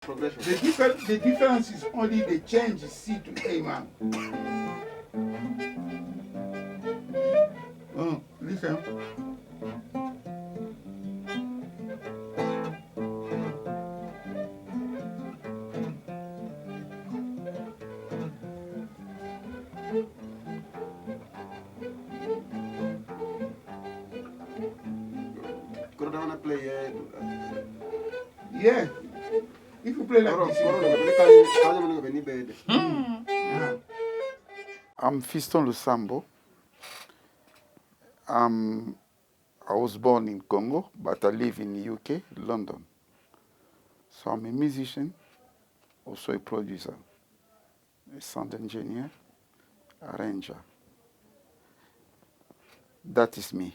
Progression. The difference is only the change C to A, man. Oh, listen. Could I play? Yeah. If you play like this, yeah. I'm Fiston Lusambo. I was born in Congo, but I live in the UK, London. So I'm a musician, also a producer, a sound engineer, arranger. That is me.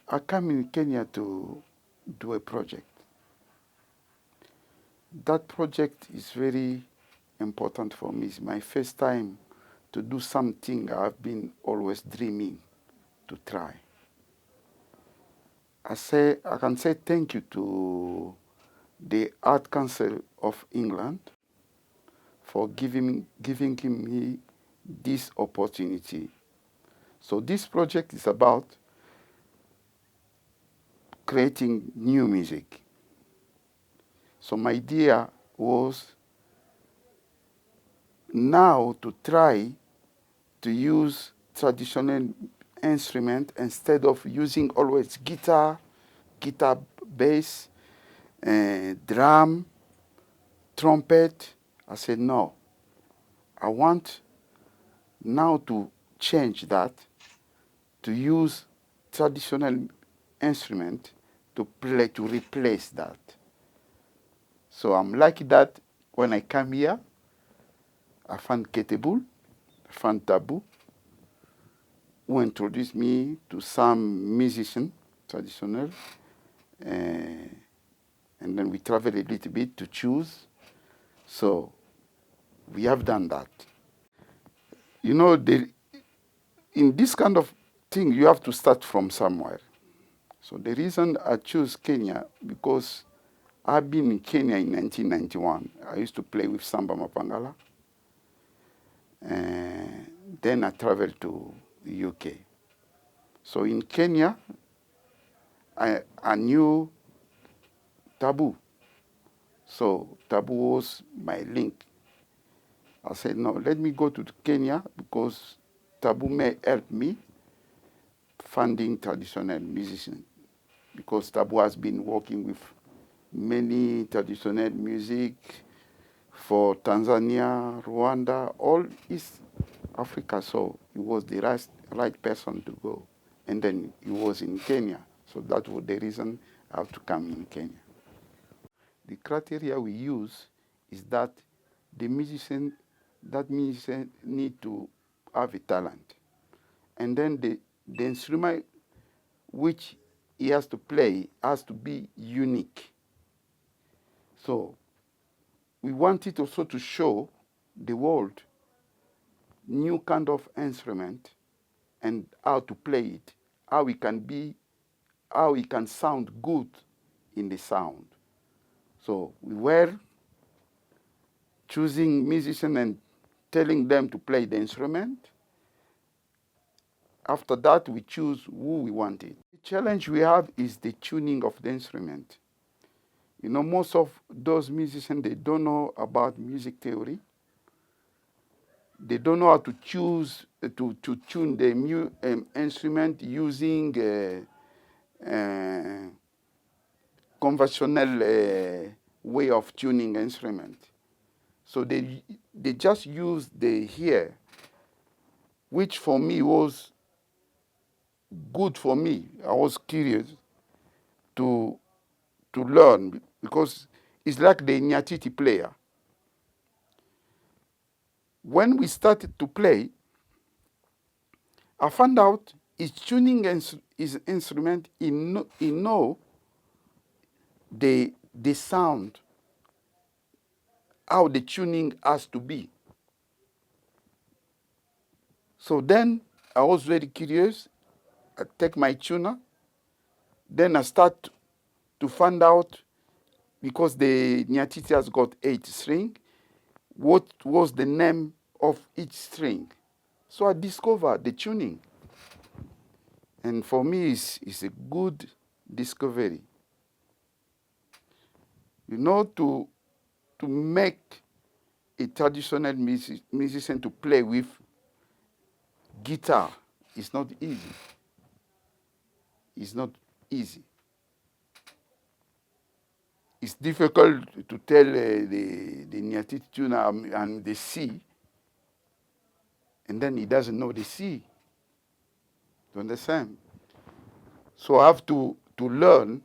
I came in Kenya to do a project. That project is very important for me. It's my first time to do something I've been always dreaming to try. I can say thank you to the Art Council of England for giving me this opportunity. So this project is about creating new music. So my idea was now to try to use traditional instrument instead of using always guitar bass, drum, trumpet. I said, no, I want now to change that, to use traditional instrument to replace that. So I'm lucky that when I come here, I found KETEBUL, I found TABU, who introduced me to some musician, traditional, and then we traveled a little bit to choose. So we have done that. You know, in this kind of thing, you have to start from somewhere. So the reason I choose Kenya, because I've been in Kenya in 1991. I used to play with Samba Mapangala. And then I traveled to the UK. So in Kenya, I knew TABU. So TABU was my link. I said, no, let me go to Kenya because TABU may help me funding traditional musicians. Because TABU has been working with many traditional music for Tanzania, Rwanda, all East Africa. So he was the right person to go. And then he was in Kenya. So that was the reason I have to come in Kenya. The criteria we use is that the musician need to have a talent. And then the instrument which he has to play has to be unique. So we wanted also to show the world new kind of instrument and how to play it, how it can sound good in the sound. So we were choosing musicians and telling them to play the instrument. After that, we choose who we wanted. The challenge we have is the tuning of the instrument. You know, most of those musicians, they don't know about music theory. They don't know how to choose, to tune the instrument using conventional way of tuning instrument. So they just use the ear, which for me was good for me. I was curious to learn because it's like the Nyatiti player. When we started to play, I found out his tuning his instrument, he know the sound, how the tuning has to be. So then I was very curious. I take my tuner, then I start to find out because the Nyatiti has got 8 strings, what was the name of each string? So I discovered the tuning. And for me, it's a good discovery. You know, to make a traditional musician to play with guitar is not easy. It's not easy. It's difficult to tell the Nyatiti tuner and the C, and then he doesn't know the C. You understand? So I have to learn.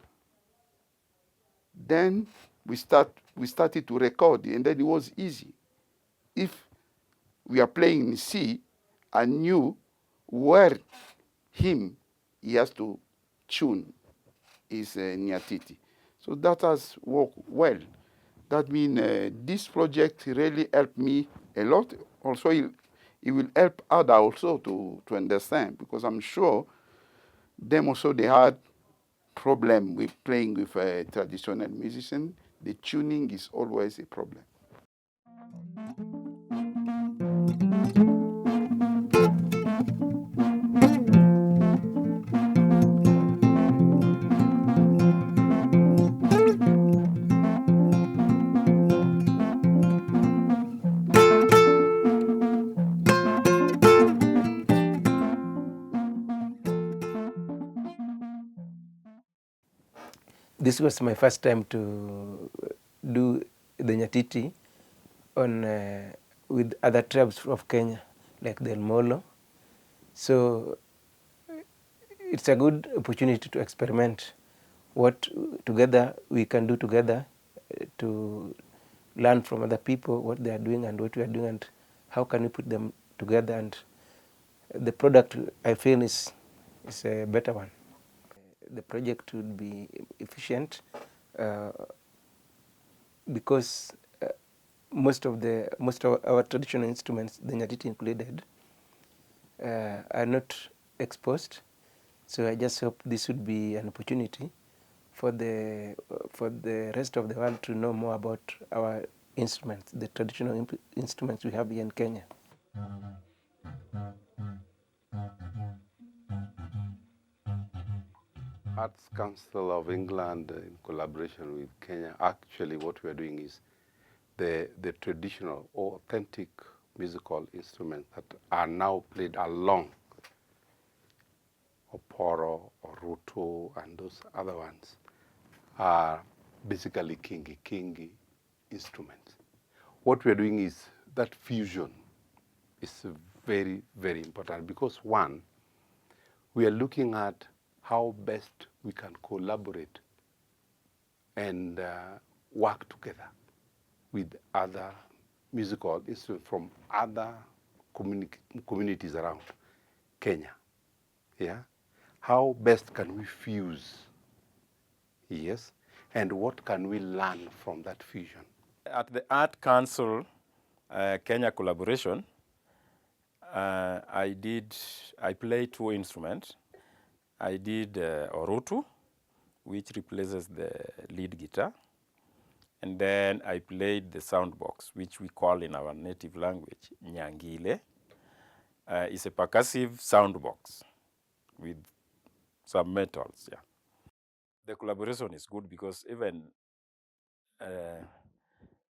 Then we started to record, and then it was easy. If we are playing in C, I knew where he has to tune his Nyatiti. So that has worked well. That means this project really helped me a lot. Also, it will help others also to understand, because I'm sure them also they had problem with playing with a traditional musician. The tuning is always a problem. This was my first time to do the Nyatiti on with other tribes of Kenya, like the Molo. So it's a good opportunity to experiment what together we can do together to learn from other people what they are doing and what we are doing, and how can we put them together, and the product I feel is a better one. The project would be efficient because most of our traditional instruments, the Nyatiti included, are not exposed. So I just hope this would be an opportunity for the rest of the world to know more about our instruments, the traditional instruments we have here in Kenya. Arts Council of England, in collaboration with Kenya, actually what we are doing is the traditional, authentic musical instruments that are now played along Oporo or Ruto and those other ones are basically kingi instruments. What we are doing is that fusion is very, very important, because one, we are looking at how best we can collaborate and work together with other musical instruments from other communities around Kenya. Yeah, how best can we fuse? Yes, and what can we learn from that fusion? At the Art Council Kenya collaboration, I played 2 instruments. I did orutu, which replaces the lead guitar. And then I played the sound box, which we call in our native language, nyangile. It's a percussive sound box with some metals, yeah. The collaboration is good because even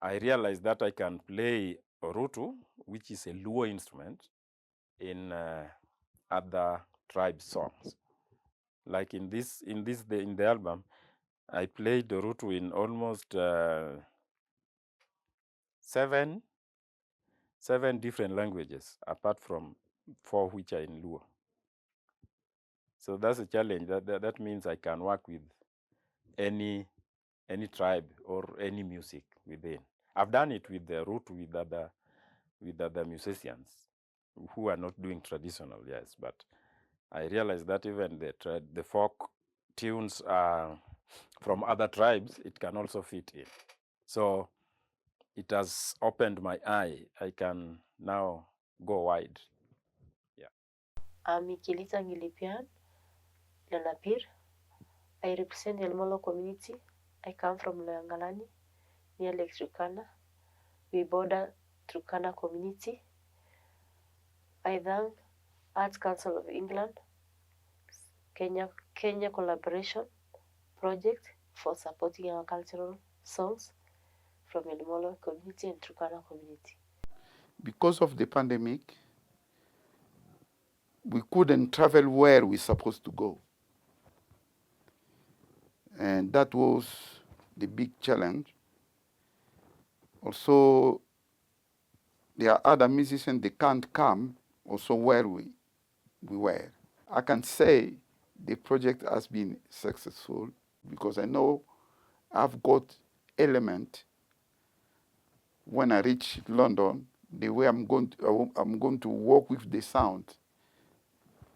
I realized that I can play orutu, which is a Luo instrument, in other tribe songs. Like in the album, I played orutu in almost 7 different languages, apart from 4 which are in Luo. So that's a challenge. That means I can work with any tribe or any music within. I've done it with the root with other musicians who are not doing traditional, yes, but I realized that even the folk tunes from other tribes, it can also fit in. So it has opened my eye. I can now go wide. Yeah. I'm Mikilita Ngilipian Lanapir. I represent the Molo community I come from Loyangalani, near Lake Turkana. We border Turkana community. I thank Arts Council of England, Kenya Collaboration Project for supporting our cultural songs from Elmolo community and Turkana community. Because of the pandemic, we couldn't travel where we're supposed to go. And that was the big challenge. Also, there are other musicians, they can't come also where we were. I can say the project has been successful because I know I've got element when I reach London, the way I'm going to work with the sound,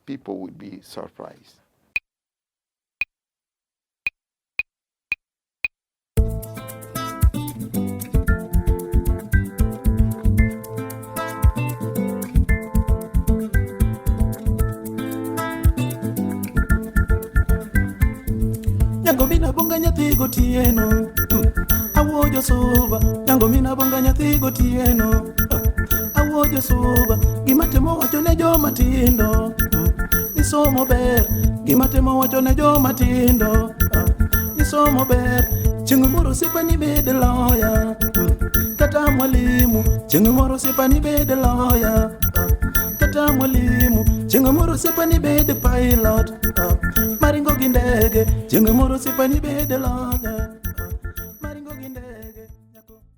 people will be surprised. Nyango mina bonga nyathi gotieno, awojo suba. Nyango mina bonga nyathi gotieno, awojo suba. Gimatemo wacho ne joma tindo, nisomo ber. Gimatemo wacho ne joma tindo, nisomo ber. Chieng' moro sipani bed lawyer, kata mwalimu. Chieng' moro sipani bed lawyer, kata mwalimu. Chieng' moro sipani bed pilot, maringo gi ndege. Chieng' moro sipani bed lawyer.